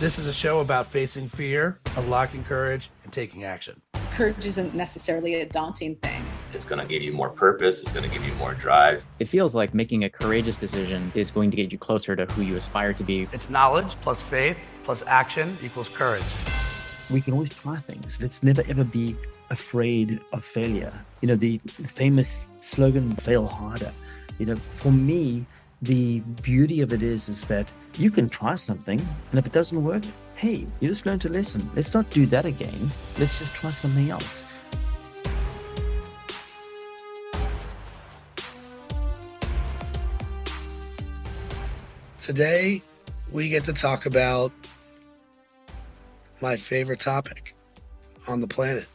This is a show about facing fear, unlocking courage, and taking action. Courage isn't necessarily a daunting thing. It's going to give you more purpose. It's going to give you more drive. It feels like making a courageous decision is going to get you closer to who you aspire to be. It's knowledge plus faith plus action equals courage. We can always try things. Let's never ever be afraid of failure. You know, the famous slogan, fail harder. You know, for me, the beauty of it is that you can try something, and if it doesn't work, hey, you just learned a lesson. Let's not do that again. Let's just try something else. Today, we get to talk about my favorite topic on the planet.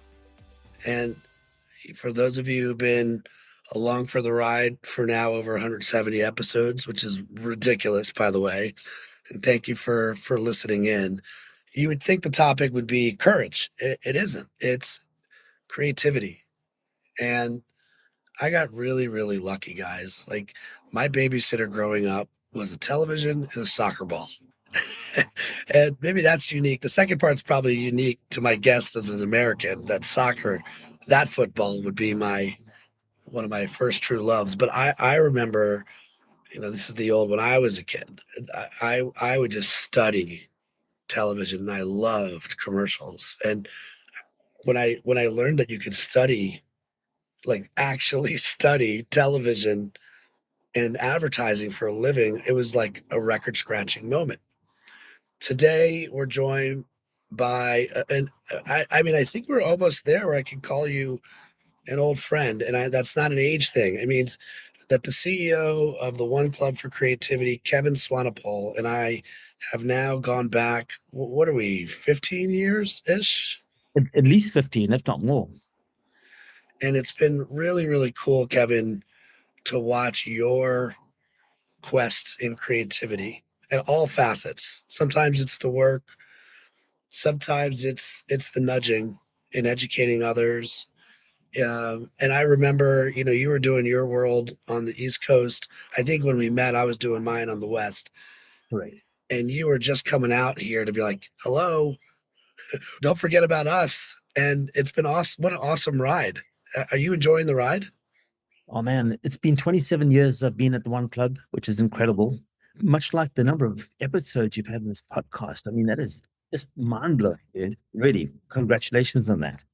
And for those of you who've been along for the ride for now over 170 episodes, which is ridiculous, by the way, and thank you for listening in, you would think the topic would be courage. It isn't. It's creativity. And I got really, really lucky, guys. Like, my babysitter growing up was a television and a soccer ball. And maybe that's unique. The second part's probably unique to my guest as an American. That soccer, that football would be one of my first true loves. But I remember, this is the old when I was a kid. I would just study television, and I loved commercials. And when I learned that you could study, like actually study television and advertising for a living, it was like a record scratching moment. Today, we're joined by, I think we're almost there where I can call you an old friend. And that's not an age thing. It means that the CEO of the One Club for Creativity, Kevin Swanepoel, and I have now gone back, what are we, 15 years-ish? At least 15, if not more. And it's been really, really cool, Kevin, to watch your quest in creativity at all facets. Sometimes it's the work. Sometimes it's the nudging and educating others. And I remember, you were doing your world on the East Coast. I think when we met, I was doing mine on the West. Right. And you were just coming out here to be like, hello, don't forget about us. And it's been awesome. What an awesome ride. Are you enjoying the ride? Oh, man, it's been 27 years I've been at the One Club, which is incredible. Much like the number of episodes you've had in this podcast. I mean, that is just mind-blowing, dude. Really, congratulations on that.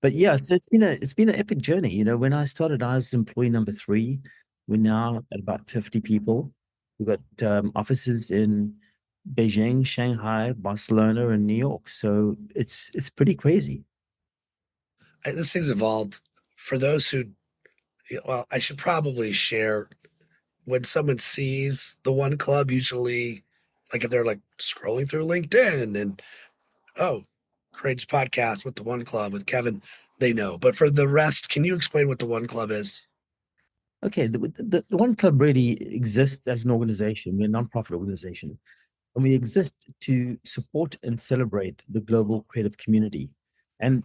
But yeah, so it's been an epic journey. When I started, I was employee number 3. We're now at about 50 people. We've got offices in Beijing, Shanghai, Barcelona, and New York. So it's pretty crazy. This thing's evolved. For those who, I should probably share, when someone sees the One Club, usually, like if they're like scrolling through LinkedIn and, Craig's podcast with the One Club with Kevin, they know. But for the rest, can you explain what the One Club is? Okay, the One Club really exists as an organization. We're a nonprofit organization, and we exist to support and celebrate the global creative community. And,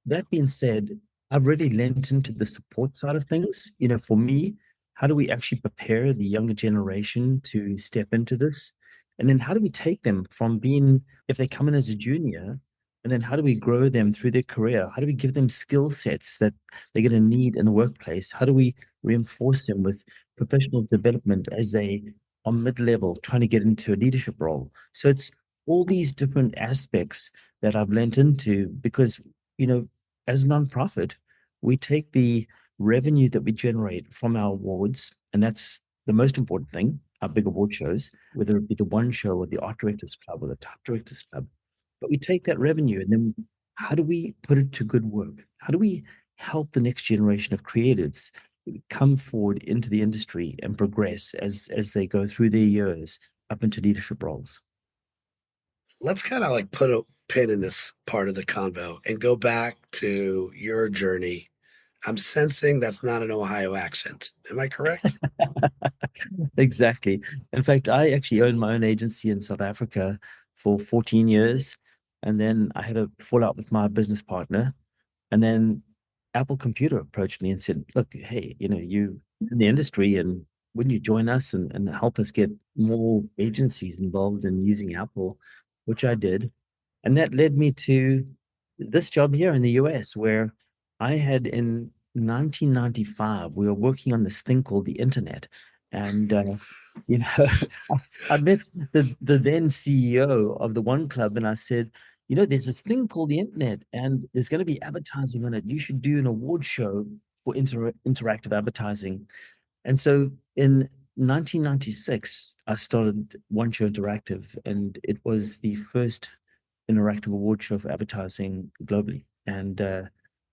that being said, I've really lent into the support side of things. For me, how do we actually prepare the younger generation to step into this? And then how do we take them from being, if they come in as a junior, and then how do we grow them through their career? How do we give them skill sets that they're going to need in the workplace? How do we reinforce them with professional development as they are mid-level, trying to get into a leadership role? So it's all these different aspects that I've lent into because, as a nonprofit, we take the revenue that we generate from our awards, and that's the most important thing, our big award shows, whether it be the One Show or the Art Directors Club or the Top Directors Club. But we take that revenue and then how do we put it to good work? How do we help the next generation of creatives come forward into the industry and progress as they go through their years up into leadership roles? Let's kind of like put a pin in this part of the convo and go back to your journey. I'm sensing that's not an Ohio accent. Am I correct? Exactly. In fact, I actually owned my own agency in South Africa for 14 years. And then I had a fallout with my business partner. And then Apple Computer approached me and said, look, hey, you in the industry, and wouldn't you join us and help us get more agencies involved in using Apple which I did. And that led me to this job here in the US, where I had in 1995, we were working on this thing called the internet. And, you know, I met the then CEO of the One Club, and I said, there's this thing called the internet, and there's going to be advertising on it. You should do an award show for interactive advertising. And so in 1996, I started One Show Interactive, and it was the first interactive award show for advertising globally. And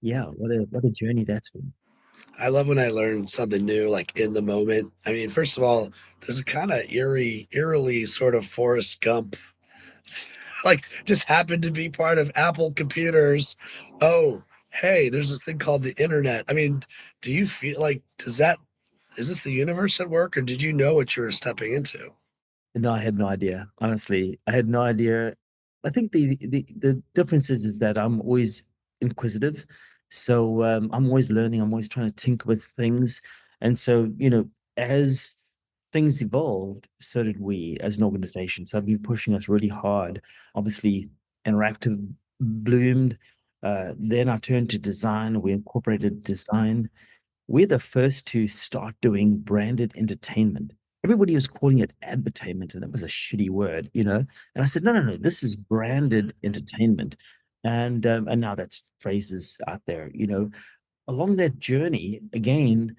yeah, what a journey that's been. I love when I learn something new, like in the moment. I mean, first of all, there's a kind of eerily sort of Forrest Gump, like just happened to be part of Apple computers. Oh, hey, there's this thing called the internet. I mean, do you feel like, is this the universe at work, or did you know what you were stepping into? No, I had no idea. Honestly, I had no idea. I think the difference is that I'm always inquisitive. So I'm always learning. I'm always trying to tinker with things. And so, as things evolved, so did we as an organization. So I've been pushing us really hard. Obviously, interactive bloomed. Then I turned to design. We incorporated design. We're the first to start doing branded entertainment. Everybody was calling it advertainment, and that was a shitty word, And I said, no, no, no, this is branded entertainment, and now that's phrases out there, Along that journey, again,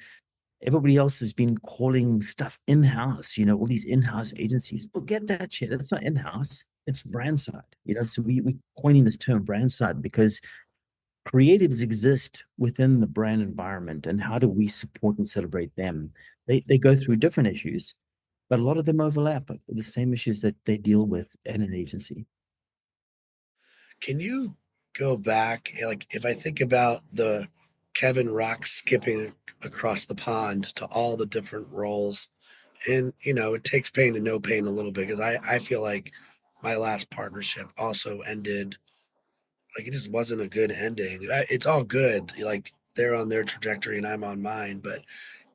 everybody else has been calling stuff in-house, all these in-house agencies. Forget that shit. It's not in-house. It's brand side, So we coining this term brand side because creatives exist within the brand environment, and how do we support and celebrate them? They go through different issues, but a lot of them overlap the same issues that they deal with in an agency. Can you go back, like if I think about the Kevin Rock skipping across the pond to all the different roles, and it takes pain to no pain a little bit because I feel like my last partnership also ended like it just wasn't a good ending. It's all good, like they're on their trajectory and I'm on mine, but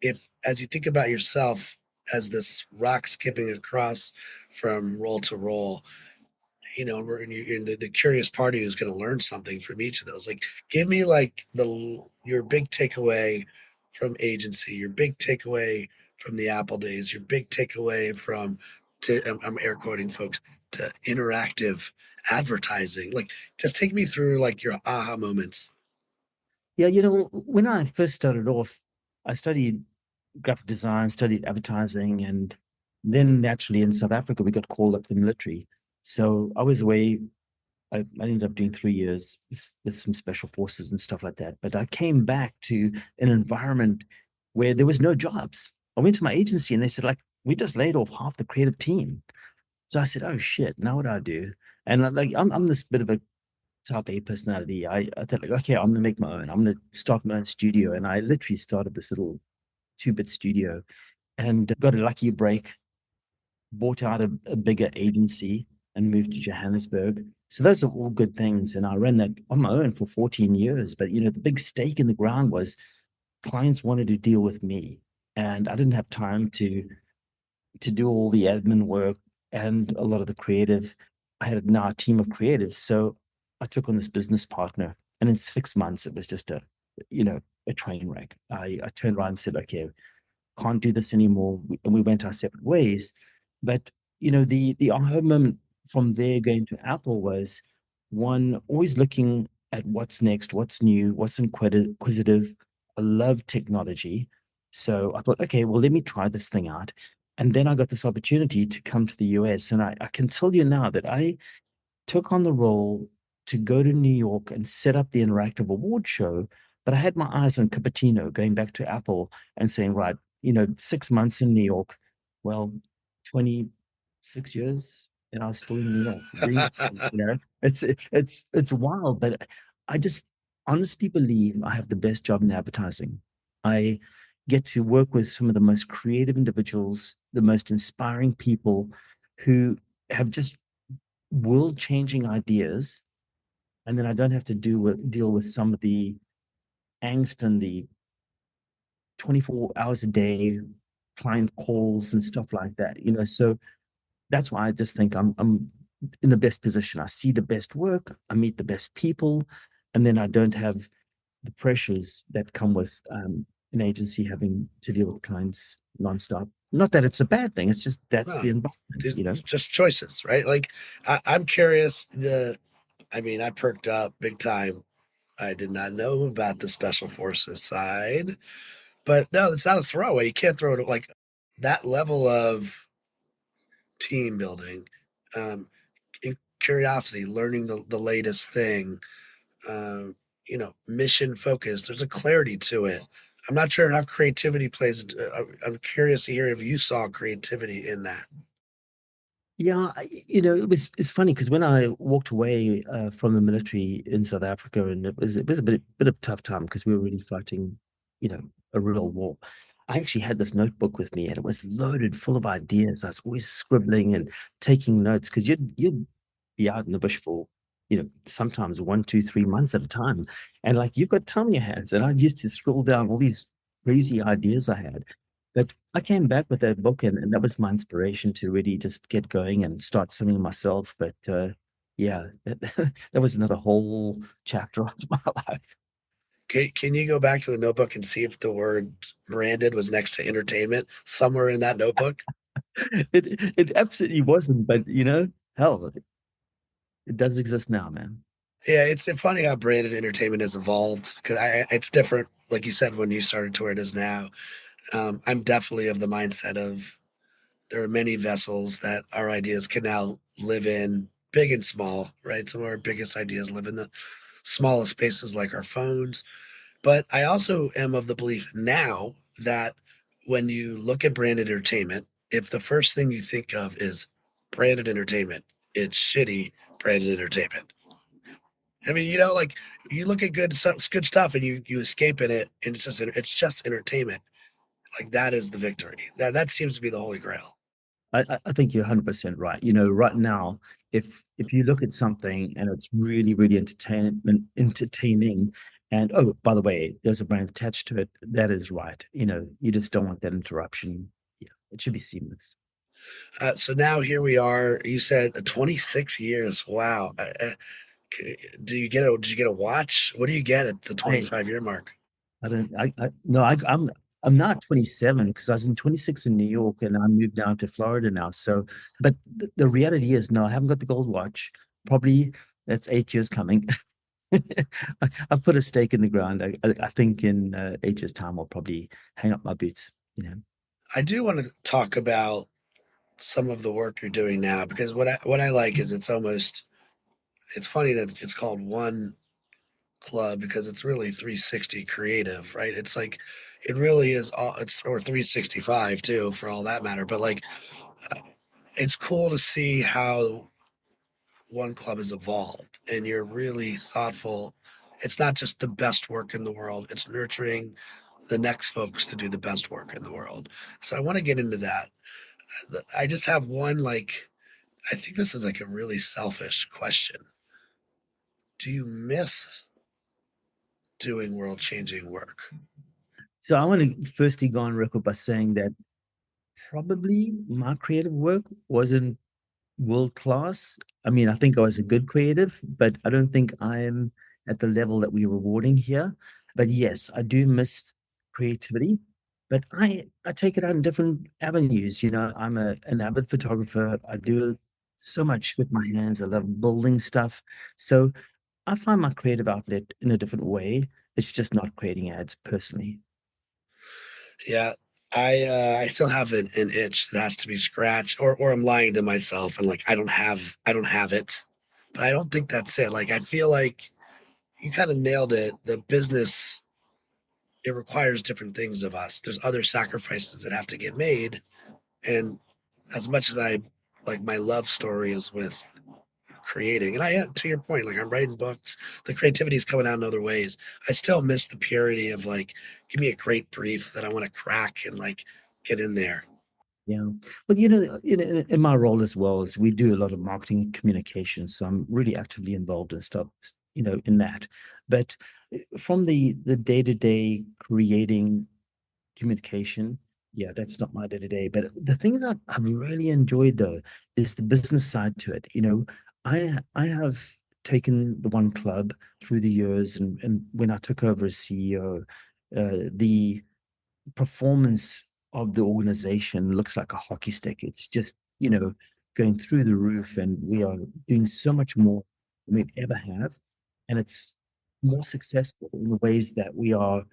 if as you think about yourself as this rock skipping across from role to role, we're in the curious party who's going to learn something from each of those. Like, give me like your big takeaway from agency, your big takeaway from the Apple days, your big takeaway from I'm air quoting folks to interactive advertising. Like, just take me through like your aha moments. Yeah, when I first started off, I studied graphic design, studied advertising, and then naturally in South Africa, we got called up to the military. So I was away. I ended up doing 3 years with some special forces and stuff like that. But I came back to an environment where there was no jobs. I went to my agency and they said, like, we just laid off half the creative team. So I said, oh shit, now what do I do? And like I'm this bit of a type A personality. I thought like, okay, I'm gonna make my own. I'm gonna start my own studio. And I literally started this little 2-bit studio and got a lucky break, bought out a bigger agency and moved to Johannesburg. So those are all good things. And I ran that on my own for 14 years. But the big stake in the ground was clients wanted to deal with me. And I didn't have time to do all the admin work and a lot of the creative. I had now a team of creatives. So I took on this business partner. And in 6 months, it was just a train wreck. I turned around and said, okay, can't do this anymore. And we went our separate ways. But the aha moment from there going to Apple was one, always looking at what's next, what's new, what's inquisitive. I love technology. So I thought, okay, well, let me try this thing out. And then I got this opportunity to come to the US. And I can tell you now that I took on the role to go to New York and set up the interactive award show. But I had my eyes on Cupertino, going back to Apple and saying, right, 6 months in New York, well, 26 years, and I was still in New York. It's wild, but I just honestly believe I have the best job in advertising. I get to work with some of the most creative individuals, the most inspiring people who have just world-changing ideas, and then I don't have to deal with some of the angst and the 24 hours a day client calls and stuff like that. So that's why I just think I'm in the best position. I see the best work, I meet the best people, and then I don't have the pressures that come with an agency having to deal with clients nonstop. Not that it's a bad thing, it's just that's No, the environment, these you know. just choices, right? Like I'm curious. I mean, I perked up big time. I did not know about the special forces side, but no, it's not a throwaway. You can't throw it like that level of team building, um, curiosity, learning the latest thing, mission focused. There's a clarity to it. I'm not sure how creativity plays. I'm curious to hear if you saw creativity in that. Yeah, it's funny because when I walked away from the military in South Africa, and it was a bit of a tough time because we were really fighting, a real war. I actually had this notebook with me, and it was loaded full of ideas. I was always scribbling and taking notes because you'd be out in the bush for, sometimes 1, 2, 3 months at a time, and like you've got time on your hands. And I used to scroll down all these crazy ideas I had. But I came back with that book, and that was my inspiration to really just get going and start singing myself. But yeah, that was another whole chapter of my life. Can you go back to the notebook and see if the word branded was next to entertainment somewhere in that notebook? It absolutely wasn't, but hell, it does exist now, man. Yeah, it's funny how branded entertainment has evolved because it's different, like you said, when you started to where it is now. I'm definitely of the mindset of there are many vessels that our ideas can now live in, big and small, right? Some of our biggest ideas live in the smallest spaces like our phones. But I also am of the belief now that when you look at branded entertainment, if the first thing you think of is branded entertainment, it's shitty branded entertainment. I mean, like you look at good stuff and you escape in it, and it's just entertainment. Like that is the victory. That seems to be the holy grail. I think you're 100% right. Right now, if you look at something and it's really, really entertaining, and oh, by the way, there's a brand attached to it, that is right. You just don't want that interruption. Yeah, it should be seamless. So now here we are. You said 26 years. Wow. Did you get a watch? What do you get at the I 25-year mark? I don't I no I'm not 27 because I was in 26 in New York and I moved down to Florida now. So, but the reality is, no, I haven't got the gold watch. Probably that's 8 years coming. I've put a stake in the ground. I think in 8 years' time, I'll probably hang up my boots. I do want to talk about some of the work you're doing now because what I like is it's funny that it's called One Club because it's really 360 creative, right? It's like it really is all it's or 365 too for all that matter. But like it's cool to see how One Club has evolved and you're really thoughtful. It's not just the best work in the world, it's nurturing the next folks to do the best work in the world. So I want to get into that. I just have one I think this is like a really selfish question. Do you miss doing world changing work? So I want to firstly go on record by saying that probably my creative work wasn't world class. I mean, I think I was a good creative, but I don't think I'm at the level that we're rewarding here. But yes, I do miss creativity, but I take it out in different avenues. I'm an avid photographer. I do so much with my hands. I love building stuff. So I find my creative outlet in a different way. It's just not creating ads personally. Yeah. I still have an itch that has to be scratched or I'm lying to myself and like I don't have it. But I don't think that's it. Like I feel like you kind of nailed it. The business it requires different things of us. There's other sacrifices that have to get made. And as much as I like my love story is with creating, and to your point, like I'm writing books, the creativity is coming out in other ways. I still miss the purity of like, give me a great brief that I want to crack and like get in there. Yeah. But in my role as well as we do a lot of marketing and communication. So I'm really actively involved in stuff, in that. But from the day-to-day creating communication, Yeah, that's not my day to day. But the thing that I've really enjoyed though is the business side to it. I have taken the one club through the years, and when I took over as CEO, the performance of the organization looks like a hockey stick. It's just, going through the roof, and we are doing so much more than we've ever have. And it's more successful in the ways that we are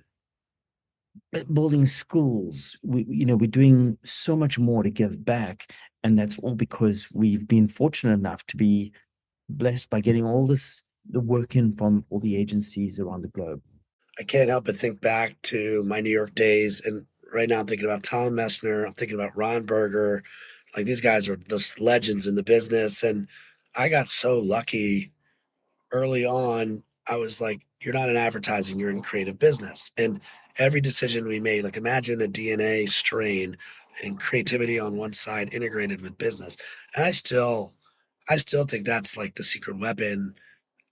building schools. We're doing so much more to give back. And that's all because we've been fortunate enough to be blessed by getting all the work in from all the agencies around the globe. I can't help but think back to my New York days, and right now I'm thinking about Tom Messner. I'm thinking about Ron Berger. Like these guys are the legends in the business, and I got so lucky early on. I was like, "You're not in advertising; you're in creative business." And every decision we made, like imagine a DNA strain and creativity on one side integrated with business. And I still think that's like the secret weapon.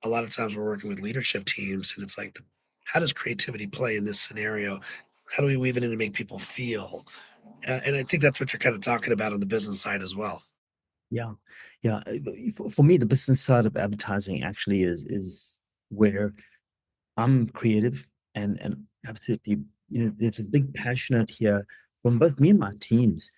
A lot of times we're working with leadership teams, and it's like, how does creativity play in this scenario? How do we weave it in to make people feel? And I think that's what you're kind of talking about on the business side as well. Yeah, yeah. For me, the business side of advertising actually is where I'm creative, and absolutely, there's a big passionate here from both me and my teams.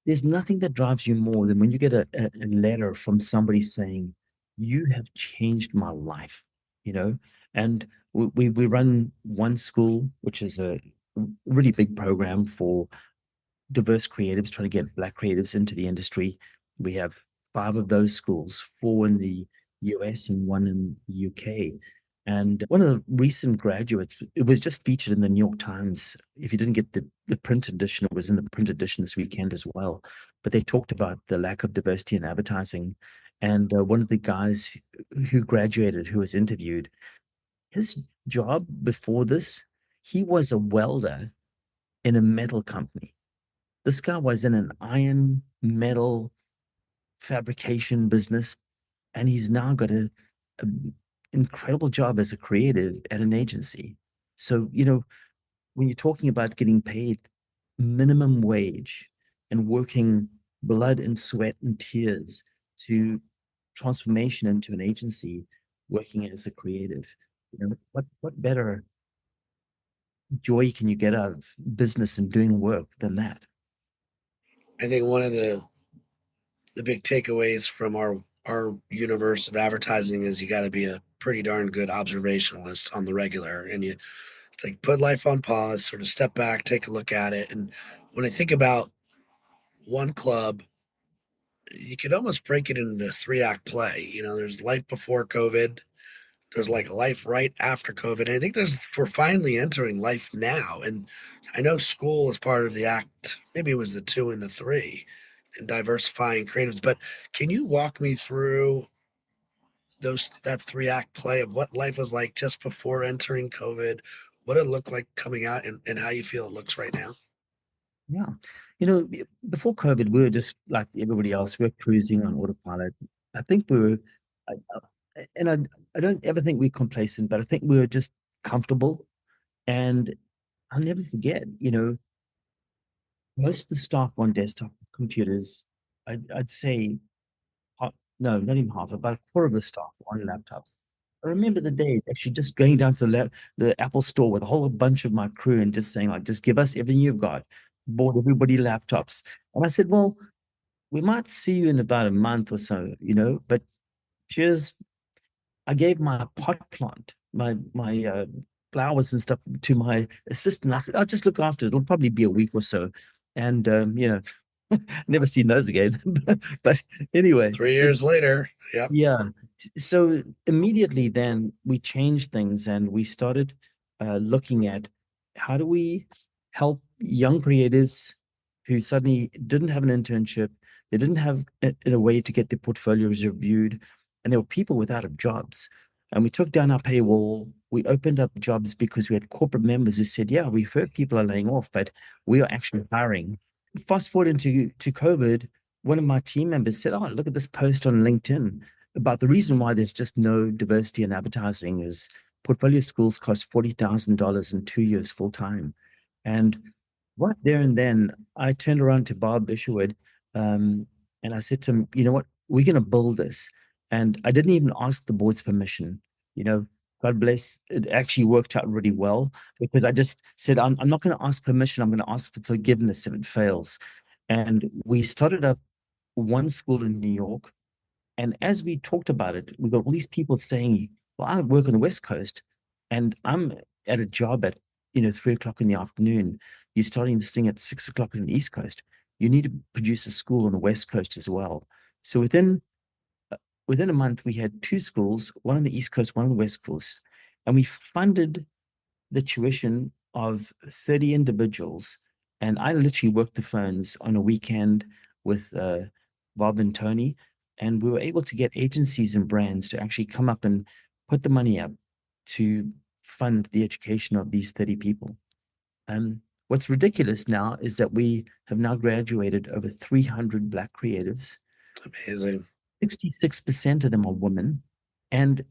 There's nothing that drives you more than when you get a letter from somebody saying, "You have changed my life," you know. And we run one school, which is a really big program for diverse creatives, trying to get Black creatives into the industry. We have five of those schools, four in the US and one in the UK. And one of the recent graduates, it was just featured in the New York Times. If you didn't get the print edition, it was in the print edition this weekend as well. But they talked about the lack of diversity in advertising. And one of the guys who graduated, who was interviewed, his job before this, he was a welder in a metal company. This guy was in an iron metal fabrication business, and he's now got a incredible job as a creative at an agency. So, when you're talking about getting paid minimum wage and working blood and sweat and tears to transformation into an agency, working as a creative, what better joy can you get out of business and doing work than that? I think one of the big takeaways from our universe of advertising is you got to be a pretty darn good observationalist on the regular, and you it's like put life on pause, sort of step back, take a look at it. And when I think about one club, you could almost break it into a three-act play. There's life before COVID, there's like life right after COVID. And I think we're finally entering life now. And I know school is part of the act. Maybe it was the two and the three, and diversifying creatives. But can you walk me through that three-act play of what life was like just before entering COVID, what it looked like coming out, and how you feel it looks right now? Yeah. Before COVID, we were just like everybody else. We are cruising on autopilot. I think we were, and I don't ever think we're complacent, but I think we were just comfortable. And I'll never forget, most of the staff on desktop computers, I'd say, no, not even half, about a quarter of the staff on laptops. I remember the day actually just going down to the Apple store with a whole bunch of my crew and just saying, like, just give us everything you've got. Bought everybody laptops. And I said, well, we might see you in about a month or so, but cheers. I gave my pot plant, my flowers and stuff to my assistant. I said, I'll just look after it. It'll probably be a week or so. And, never seen those again. But anyway, 3 years later, yep. yeah. So immediately then we changed things, and we started looking at how do we help young creatives who suddenly didn't have an internship, they didn't have a way to get their portfolios reviewed, and there were people without jobs. And we took down our paywall. We opened up jobs because we had corporate members who said, yeah, we've heard people are laying off, but we are actually hiring. Fast forward into COVID, one of my team members said, oh, look at this post on LinkedIn about the reason why there's just no diversity in advertising is portfolio schools cost $40,000 in 2 years full time. And right there and then, I turned around to Bob Isherwood, and I said to him, you know what, we're going to build this. And I didn't even ask the board's permission. You know, God bless, it actually worked out really well because I just said, I'm not going to ask permission. I'm going to ask for forgiveness if it fails. And we started up one school in New York. And as we talked about it, we got all these people saying, well, I work on the West Coast and I'm at a job at, 3 o'clock in the afternoon. You're starting this thing at 6 o'clock on the East Coast. You need to produce a school on the West Coast as well. So within a month, we had two schools, one on the East Coast, one on the West Coast. And we funded the tuition of 30 individuals. And I literally worked the phones on a weekend with Bob and Tony. And we were able to get agencies and brands to actually come up and put the money up to fund the education of these 30 people. What's ridiculous now is that we have now graduated over 300 Black creatives. Amazing. 66% of them are women. And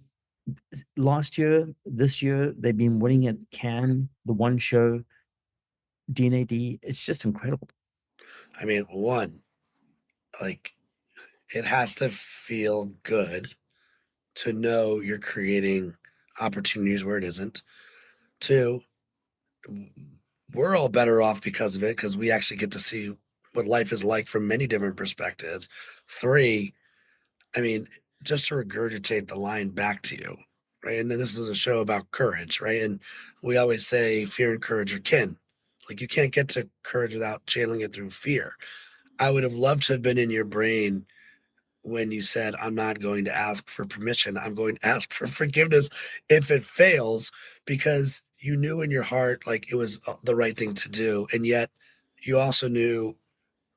last year, this year, they've been winning at Cannes, the one show, D&AD. It's just incredible. I mean, one, like, it has to feel good to know you're creating opportunities where it isn't. Two, we're all better off because of it because we actually get to see what life is like from many different perspectives. Three, I mean, just to regurgitate the line back to you, right? And then this is a show about courage, right? And we always say fear and courage are kin. Like you can't get to courage without channeling it through fear. I would have loved to have been in your brain when you said, I'm not going to ask for permission. I'm going to ask for forgiveness if it fails, because you knew in your heart like it was the right thing to do. And yet you also knew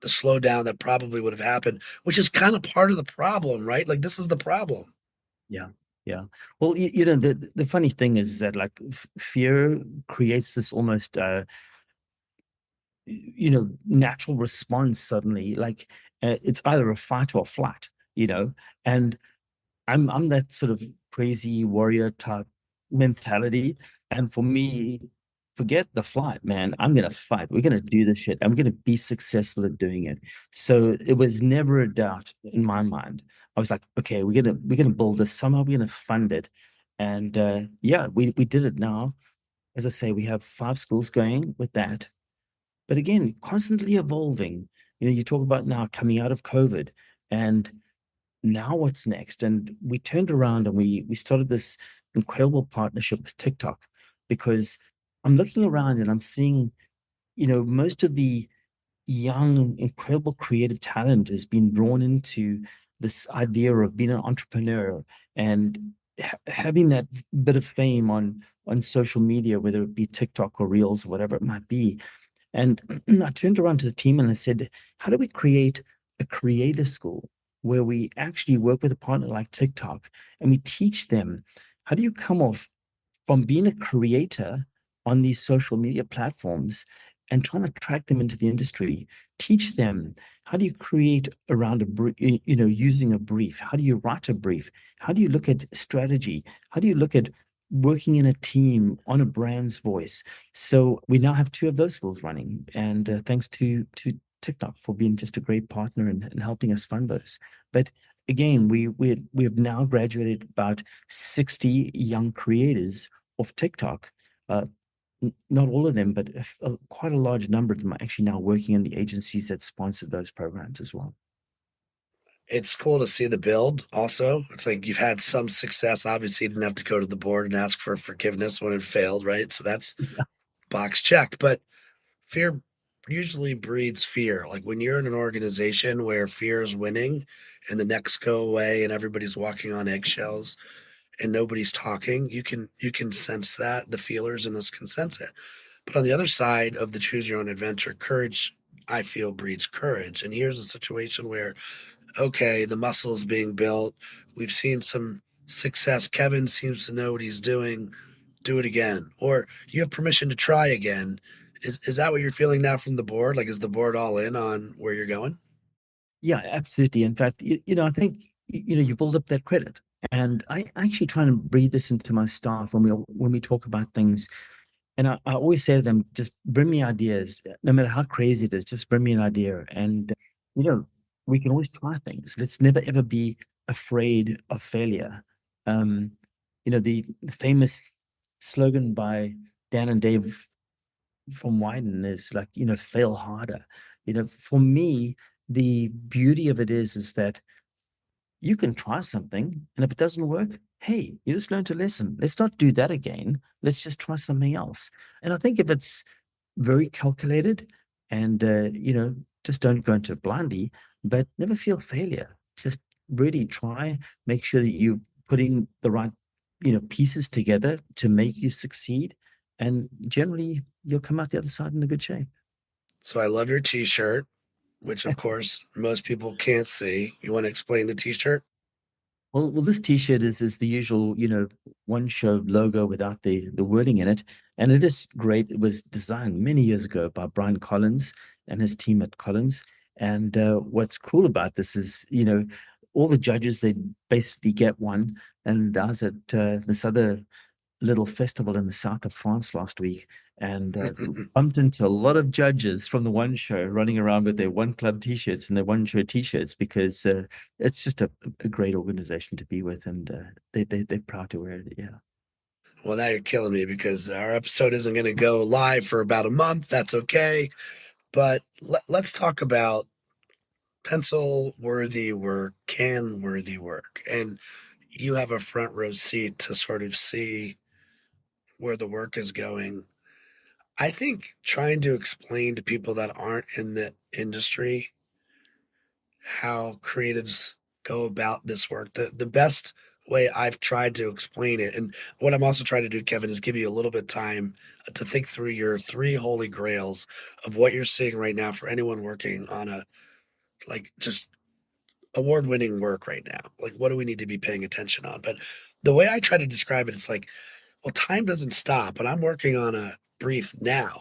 the slowdown that probably would have happened, which is kind of part of the problem, right? Like this is the problem. Yeah. Yeah. Well, the funny thing is that like fear creates this almost, natural response suddenly. Like it's either a fight or a flight, and I'm that sort of crazy warrior type mentality. And for me, forget the flight, man. I'm gonna fight. We're gonna do this shit. I'm gonna be successful at doing it. So it was never a doubt in my mind. I was like, okay, we're gonna build this somehow. We're gonna fund it, and yeah, we did it now. As I say, we have 5 schools going with that. But again, constantly evolving. You talk about now coming out of COVID, and now what's next? And we turned around and we started this incredible partnership with TikTok, because I'm looking around and I'm seeing, most of the young, incredible creative talent has been drawn into this idea of being an entrepreneur and having that bit of fame on social media, whether it be TikTok or Reels or whatever it might be. And I turned around to the team and I said, how do we create a creator school where we actually work with a partner like TikTok and we teach them, how do you come off from being a creator on these social media platforms and trying to track them into the industry? Teach them, how do you create around using a brief? How do you write a brief? How do you look at strategy? How do you look at working in a team on a brand's voice? So we now have 2 of those schools running, and thanks to TikTok for being just a great partner and helping us fund those. But again, we have now graduated about 60 young creators of TikTok. Not all of them, but quite a large number of them are actually now working in the agencies that sponsored those programs as well. It's cool to see the build also. It's like you've had some success. Obviously, you didn't have to go to the board and ask for forgiveness when it failed, right? So that's box checked. But fear usually breeds fear. Like when you're in an organization where fear is winning and the necks go away and everybody's walking on eggshells and nobody's talking, you can sense that. The feelers in us can sense it. But on the other side of the choose your own adventure, courage, I feel, breeds courage. And here's a situation where, okay, the muscle is being built. We've seen some success. Kevin seems to know what he's doing. Do it again. Or you have permission to try again. Is that what you're feeling now from the board? Like, is the board all in on where you're going? Yeah, absolutely. In fact, I think you build up that credit, and I actually try and breathe this into my staff when we talk about things. And I always say to them, just bring me ideas, no matter how crazy it is, just bring me an idea. And, you know, we can always try things. Let's never, ever be afraid of failure. Um, the famous slogan by Dan and Dave from Wyden is like, fail harder. For me, the beauty of it is that you can try something, and if it doesn't work, hey, you just learned a lesson. Let's not do that again. Let's just try something else. And I think if it's very calculated and, just don't go into it blindly, but never feel failure. Just really try, make sure that you're putting the right, pieces together to make you succeed. And generally, you'll come out the other side in a good shape. So I love your T-shirt, which of course most people can't see. You want to explain the T-shirt? Well, this T-shirt is the usual, one show logo without the wording in it, and it is great. It was designed many years ago by Brian Collins and his team at Collins. And what's cool about this is, all the judges, they basically get one. And I was at this other little festival in the south of France last week, and bumped into a lot of judges from the one show running around with their one club T-shirts and their one show T-shirts, because it's just a great organization to be with, and they're proud to wear it. Yeah. Well, now you're killing me because our episode isn't going to go live for about a month. That's okay. But let's talk about pencil worthy work, can worthy work. And you have a front row seat to sort of see where the work is going. I think trying to explain to people that aren't in the industry how creatives go about this work, the best way I've tried to explain it, and what I'm also trying to do, Kevin, is give you a little bit of time to think through your three holy grails of what you're seeing right now for anyone working on a just award-winning work right now. Like, what do we need to be paying attention on? But the way I try to describe it, it's like, well, time doesn't stop, but I'm working on a brief now,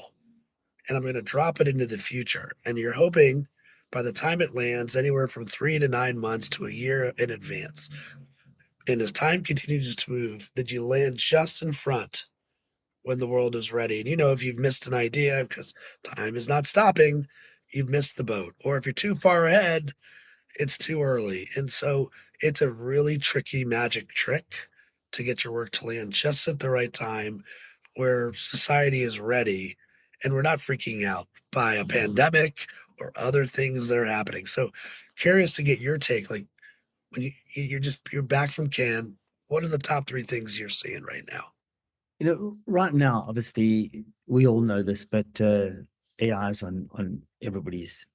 and I'm going to drop it into the future. And you're hoping by the time it lands, anywhere from 3 to 9 months to a year in advance. And as time continues to move, that you land just in front when the world is ready. And if you've missed an idea because time is not stopping, you've missed the boat. Or if you're too far ahead, it's too early. And so it's a really tricky magic trick to get your work to land just at the right time where society is ready and we're not freaking out by a pandemic or other things that are happening. So curious to get your take. Like when you're back from Cannes, what are the top three things you're seeing right now? Right now, obviously, we all know this, but AI is on everybody's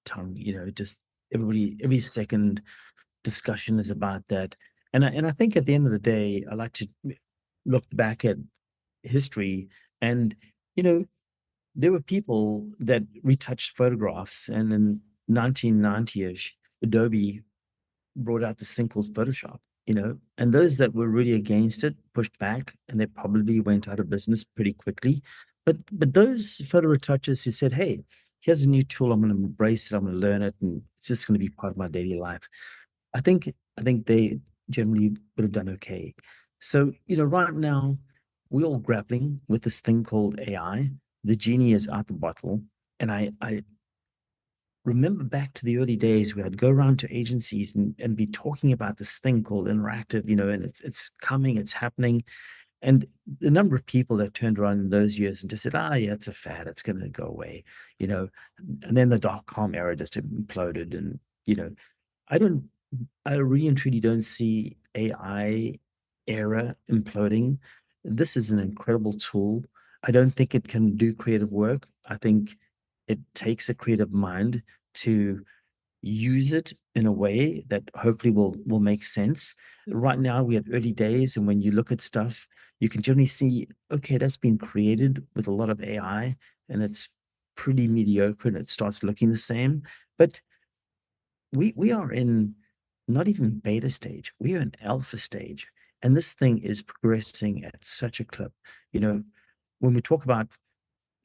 tongue. Just every second discussion is about that. And I think at the end of the day, I like to look back at history, and you know there were people that retouched photographs, and in 1990ish, Adobe brought out this thing called Photoshop. And those that were really against it pushed back, and they probably went out of business pretty quickly. But those photo retouchers who said, "Hey, here's a new tool. I'm going to embrace it. I'm going to learn it, and it's just going to be part of my daily life." I think they generally would have done okay. So, right now we're all grappling with this thing called AI. The genie is out the bottle. And I remember back to the early days where I'd go around to agencies and be talking about this thing called interactive, and it's coming, it's happening. And the number of people that turned around in those years and just said, yeah, it's a fad, it's going to go away, and then the dot-com era just imploded. And, I really and truly don't see AI era imploding. This is an incredible tool. I don't think it can do creative work. I think it takes a creative mind to use it in a way that hopefully will make sense. Right now, we have early days, and when you look at stuff, you can generally see, okay, that's been created with a lot of AI, and it's pretty mediocre, and it starts looking the same. But we are in not even beta stage, we are in alpha stage, and this thing is progressing at such a clip. When we talk about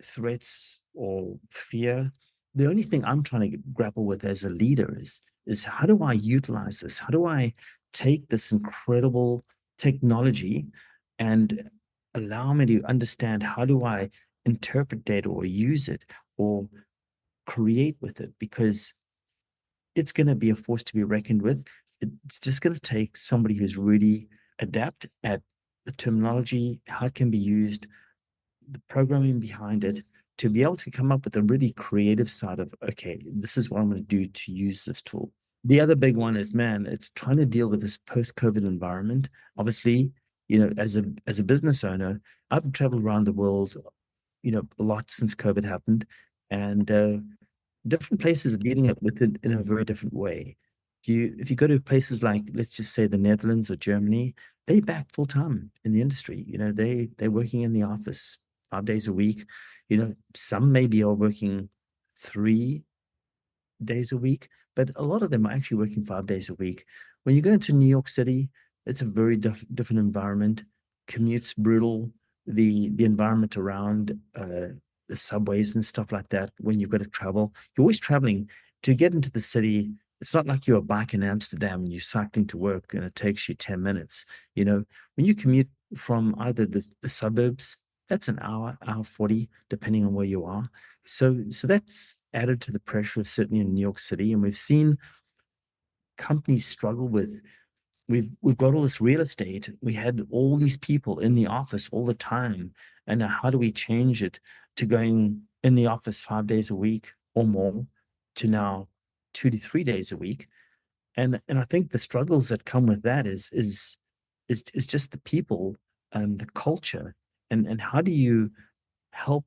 threats or fear, the only thing I'm trying to grapple with as a leader is how do I utilize this? How do I take this incredible technology and allow me to understand how do I interpret data or use it or create with it, because it's going to be a force to be reckoned with. It's just going to take somebody who's really adept at the terminology, how it can be used, the programming behind it, to be able to come up with a really creative side of, okay, this is what I'm going to do to use this tool. The other big one is, man, it's trying to deal with this post-COVID environment. Obviously, as a business owner, I've traveled around the world, a lot since COVID happened, and different places are dealing with it in a very different way. If you go to places like, let's just say, the Netherlands or Germany, they back full time in the industry. They're working in the office 5 days a week. Some maybe are working 3 days a week, but a lot of them are actually working 5 days a week. When you go into New York City, it's a very different environment. Commute's brutal. The environment around the subways and stuff like that, when you've got to travel, you're always traveling to get into the city. It's not like you're a bike in Amsterdam and you're cycling to work and it takes you 10 minutes. When you commute from either the suburbs, that's an hour 40, depending on where you are. So that's added to the pressure, certainly in New York City. And we've seen companies struggle with, we've got all this real estate. We had all these people in the office all the time. And now how do we change it to going in the office 5 days a week or more to now 2 to 3 days a week? And I think the struggles that come with that is just the people, the culture, and how do you help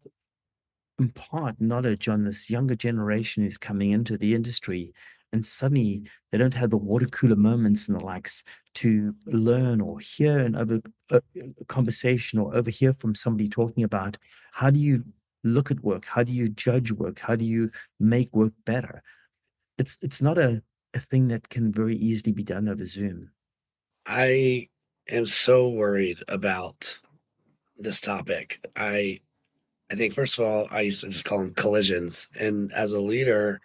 impart knowledge on this younger generation who's coming into the industry, and suddenly they don't have the water cooler moments and the likes to learn or hear a conversation or overhear from somebody talking about how do you look at work, how do you judge work, how do you make work better. It's not a thing that can very easily be done over Zoom. I am so worried about this topic. I think, first of all, I used to just call them collisions. And as a leader,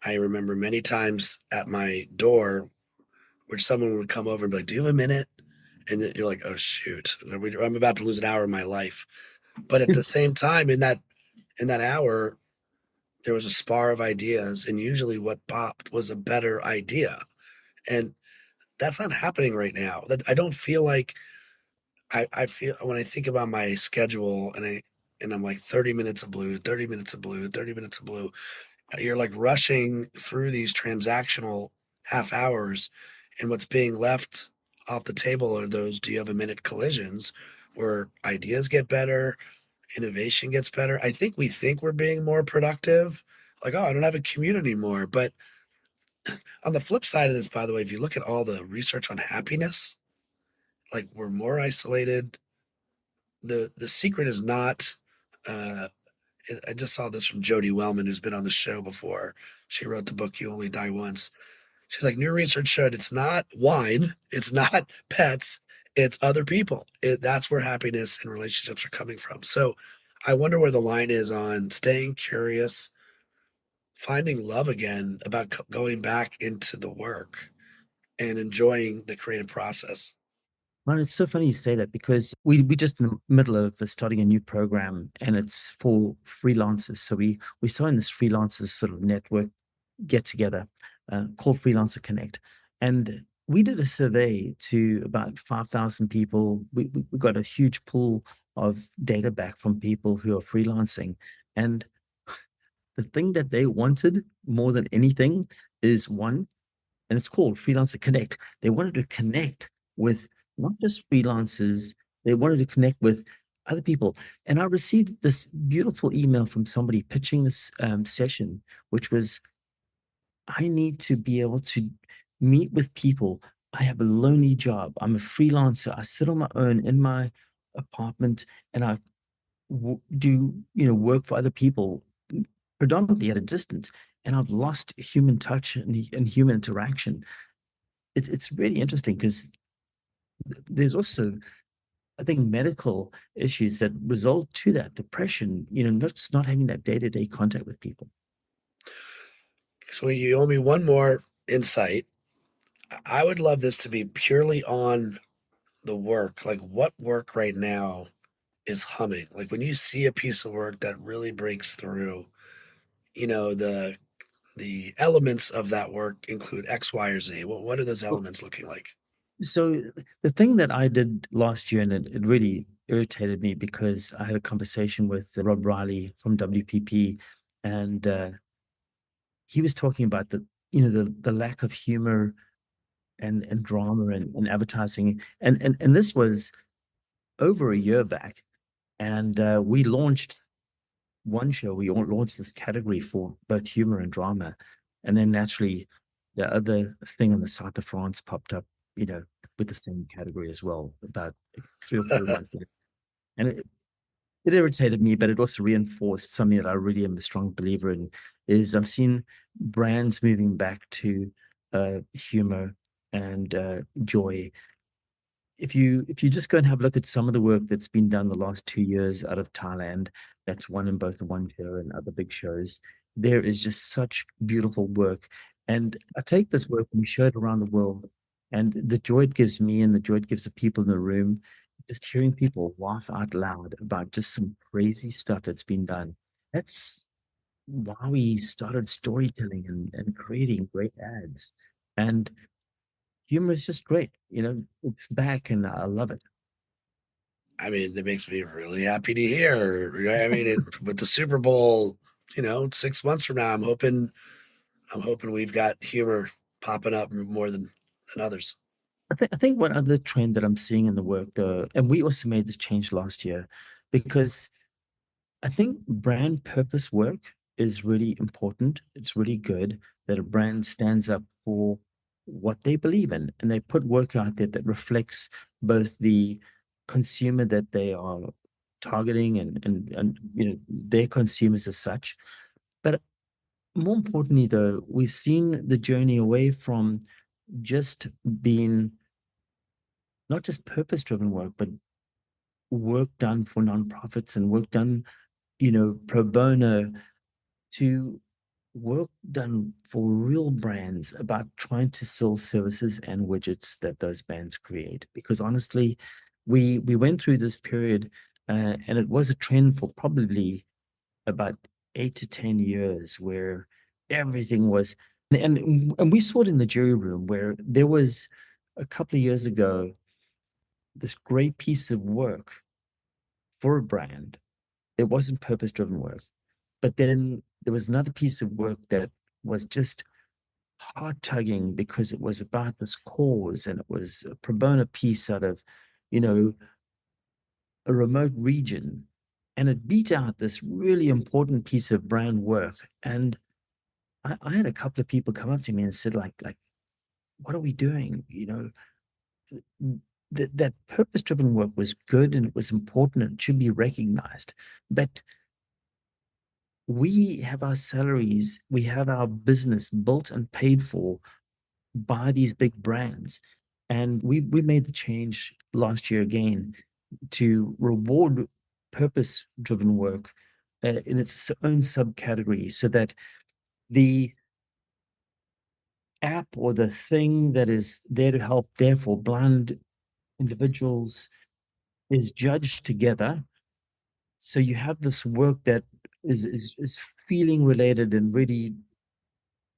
I remember many times at my door where someone would come over and be like, "Do you have a minute?" And you're like, "Oh shoot, I'm about to lose an hour of my life." But at the same time, in that hour, there was a spar of ideas, and usually what popped was a better idea. And that's not happening right now. That I don't feel like I feel when I think about my schedule and I'm like 30 minutes of blue, 30 minutes of blue, 30 minutes of blue. You're like rushing through these transactional half hours, and what's being left off the table are those do you have a minute collisions where ideas get better, innovation gets better. I think we think we're being more productive. Like, oh, I don't have a commute anymore. But on the flip side of this, by the way, if you look at all the research on happiness, like we're more isolated. The secret is not uh I just saw this from Jody Wellman, who's been on the show before. She wrote the book You Only Die Once. She's like, new research showed it's not wine, it's not pets, it's other people. That's where happiness and relationships are coming from. So I wonder where the line is on staying curious, finding love again, about going back into the work and enjoying the creative process. Well, it's so funny you say that, because we just in the middle of starting a new program, and it's for freelancers. So we starting this freelancers sort of network get together called Freelancer Connect, and we did a survey to about 5,000 people. We got a huge pool of data back from people who are freelancing, and the thing that they wanted more than anything is one, and it's called Freelancer Connect. They wanted to connect with not just freelancers, they wanted to connect with other people. And I received this beautiful email from somebody pitching this session, which was, I need to be able to meet with people. I have a lonely job. I'm a freelancer. I sit on my own in my apartment, and I do work for other people, predominantly at a distance, and I've lost human touch and human interaction. It's really interesting, because there's also, I think, medical issues that result to that depression, not just not having that day-to-day contact with people. So you owe me one more insight. I would love this to be purely on the work, like what work right now is humming. Like when you see a piece of work that really breaks through, the elements of that work include X, Y, or Z. What are those elements looking like? So the thing that I did last year, and it really irritated me because I had a conversation with Rob Riley from WPP, and he was talking about the lack of humor and drama and advertising, and this was over a year back, and we launched one show. We launched this category for both humor and drama, and then naturally, the other thing in the south of France popped up, with the same category as well, about 3 or 4 months later. And it irritated me, but it also reinforced something that I really am a strong believer in, is I'm seeing brands moving back to humor and joy. If you just go and have a look at some of the work that's been done the last 2 years out of Thailand, that's won in both the one show and other big shows, there is just such beautiful work. And I take this work and we show it around the world, and the joy it gives me and the joy it gives the people in the room, just hearing people laugh out loud about just some crazy stuff that's been done. That's why we started storytelling and creating great ads. And humor is just great. It's back and I love it. I mean, it makes me really happy to hear. I mean, with the Super Bowl, 6 months from now, I'm hoping we've got humor popping up more than others. I think one other trend that I'm seeing in the work, though, and we also made this change last year, because I think brand purpose work is really important. It's really good that a brand stands up for what they believe in, and they put work out there that reflects both the consumer that they are targeting and their consumers as such. But more importantly, though, we've seen the journey away from just being not just purpose driven work, but work done for nonprofits and work done, pro bono, to work done for real brands about trying to sell services and widgets that those brands create. Because honestly, we went through this period, and it was a trend for probably about 8 to 10 years, where everything was, and we saw it in the jury room, where there was a couple of years ago this great piece of work for a brand. It wasn't purpose driven work. But then there was another piece of work that was just heart tugging because it was about this cause, and it was a pro bono piece out of, you know, a remote region. And it beat out this really important piece of brand work. And I had a couple of people come up to me and said, like, what are we doing? That purpose driven work was good and it was important and it should be recognized. But we have our salaries, we have our business built and paid for by these big brands. And we made the change last year again to reward purpose driven work in its own subcategory, so that the app or the thing that is there to help, therefore, blind individuals is judged together. So you have this work that is feeling related and really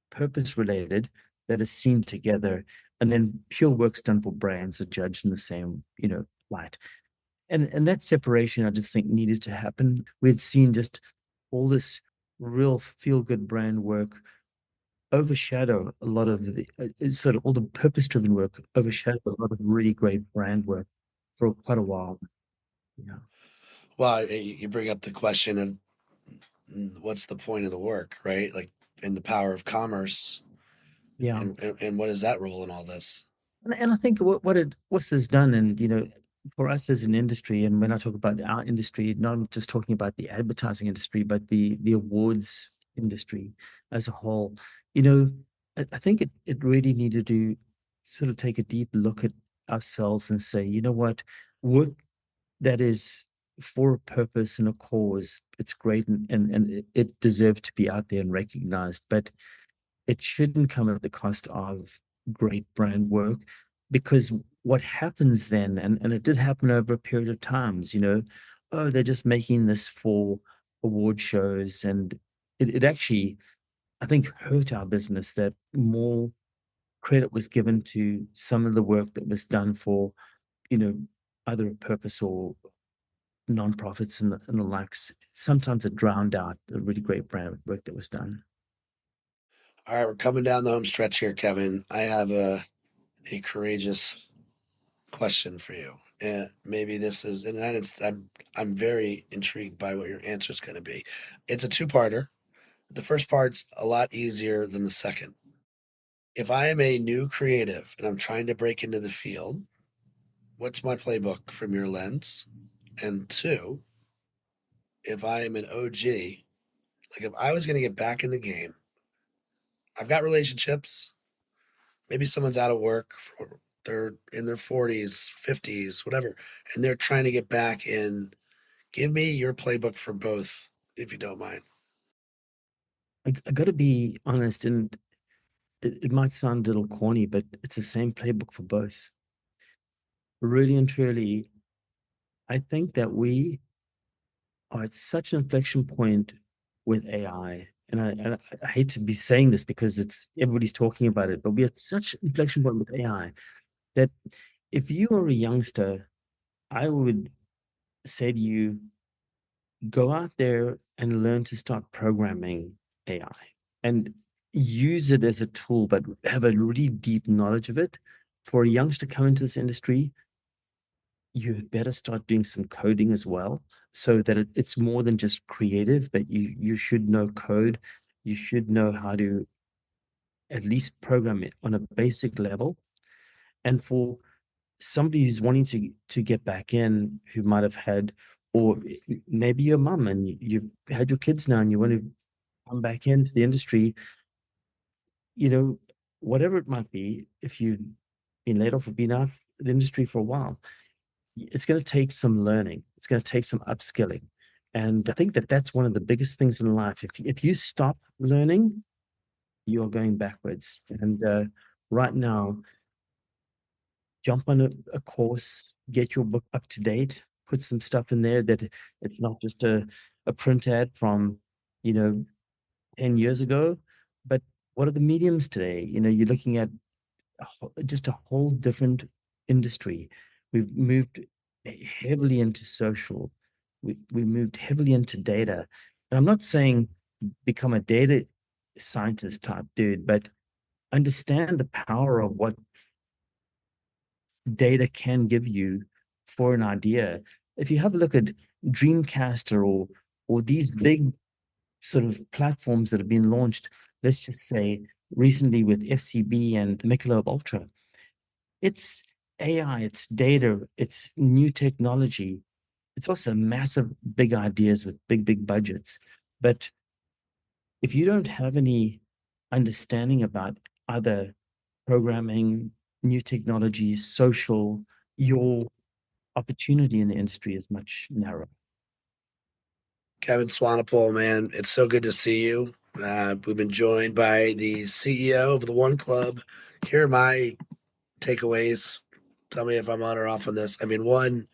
purpose related, that is seen together, and then pure works done for brands are judged in the same light. And that separation, I just think, needed to happen. We'd seen just all this real feel good brand work overshadow a lot of the sort of all the purpose driven work, overshadow a lot of really great brand work for quite a while. Yeah. Well, you bring up the question of what's the point of the work, right? Like, in the power of commerce, Yeah. and what is that role in all this? And I think what's this done, and for us as an industry, and when I talk about our industry, not I'm just talking about the advertising industry, but the awards industry as a whole, I think it really needed to sort of take a deep look at ourselves and say, you know what, work that is for a purpose and a cause, it's great, and it deserves to be out there and recognized, but it shouldn't come at the cost of great brand work. Because what happens then, and it did happen over a period of times, oh, they're just making this for award shows. And it actually, I think, hurt our business that more credit was given to some of the work that was done for, either a purpose or nonprofits and the likes. Sometimes it drowned out the really great brand work that was done. All right, we're coming down the home stretch here, Kevin. I have a courageous question for you. And maybe this is, and I'm very intrigued by what your answer is going to be. It's a two-parter. The first part's a lot easier than the second. If I am a new creative and I'm trying to break into the field, what's my playbook from your lens? And two, if I am an OG, like if I was going to get back in the game, I've got relationships. Maybe someone's out of work, they're in their 40s, 50s, whatever, and they're trying to get back in. Give me your playbook for both, if you don't mind. I got to be honest, and it might sound a little corny, but it's the same playbook for both. Really and truly, I think that we are at such an inflection point with AI. And I hate to be saying this because everybody's talking about it, but we're at such an inflection point with AI that if you are a youngster, I would say to you, go out there and learn to start programming AI and use it as a tool, but have a really deep knowledge of it. For a youngster to come into this industry, you better start doing some coding as well, so that it's more than just creative, but you should know code. You should know how to at least program it on a basic level. And for somebody who's wanting to get back in, who might have had, or maybe your mum and you've had your kids now and you want to come back into the industry, whatever it might be, if you've been laid off or been out of the industry for a while, it's going to take some learning. It's going to take some upskilling. And I think that that's one of the biggest things in life. If you stop learning, you're going backwards. And right now, jump on a course, get your book up to date, put some stuff in there that it's not just a print ad from, 10 years ago, but what are the mediums today? You're looking at just a whole different industry. We've moved heavily into social. We moved heavily into data. And I'm not saying become a data scientist type dude, but understand the power of what data can give you for an idea. If you have a look at Dreamcaster or these big sort of platforms that have been launched, let's just say recently with FCB and Michelob Ultra, it's AI, it's data, it's new technology. It's also massive, big ideas with big budgets. But if you don't have any understanding about other programming, new technologies, social, your opportunity in the industry is much narrower. Kevin Swanepoel, man, it's so good to see you. We've been joined by the CEO of the One Club. Here are my takeaways. Tell me if I'm on or off on this. I mean, one,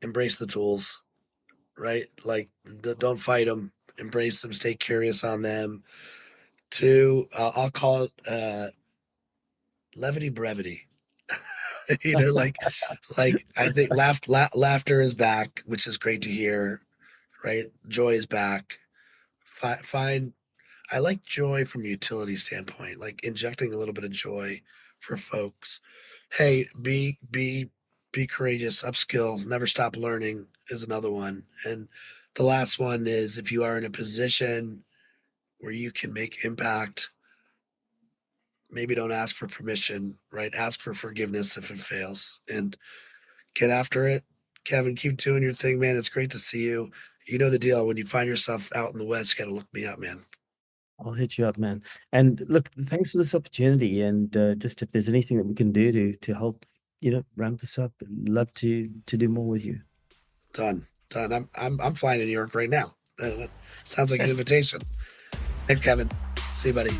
embrace the tools, right? Like, don't fight them. Embrace them. Stay curious on them. Two, I'll call it levity brevity. Like I think laughter is back, which is great to hear. Right, joy is back. Find I like joy from a utility standpoint, like injecting a little bit of joy for folks. Hey, be courageous, upskill, never stop learning is another one. And the last one is if you are in a position where you can make impact, maybe don't ask for permission, right? Ask for forgiveness if it fails and get after it. Kevin, keep doing your thing, man. It's great to see you. You know the deal. When you find yourself out in the West, you got to look me up, man. I'll hit you up, man. And look, thanks for this opportunity. And just if there's anything that we can do to help, ramp this up, love to do more with you. Done. I'm flying to New York right now. That sounds like an invitation. Thanks, Kevin. See you, buddy.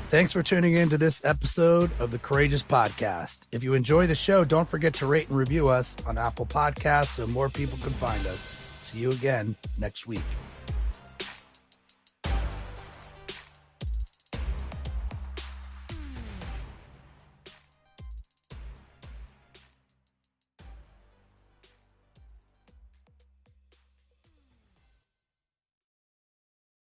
Thanks for tuning in to this episode of the Courageous Podcast. If you enjoy the show, don't forget to rate and review us on Apple Podcasts so more people can find us. See you again next week.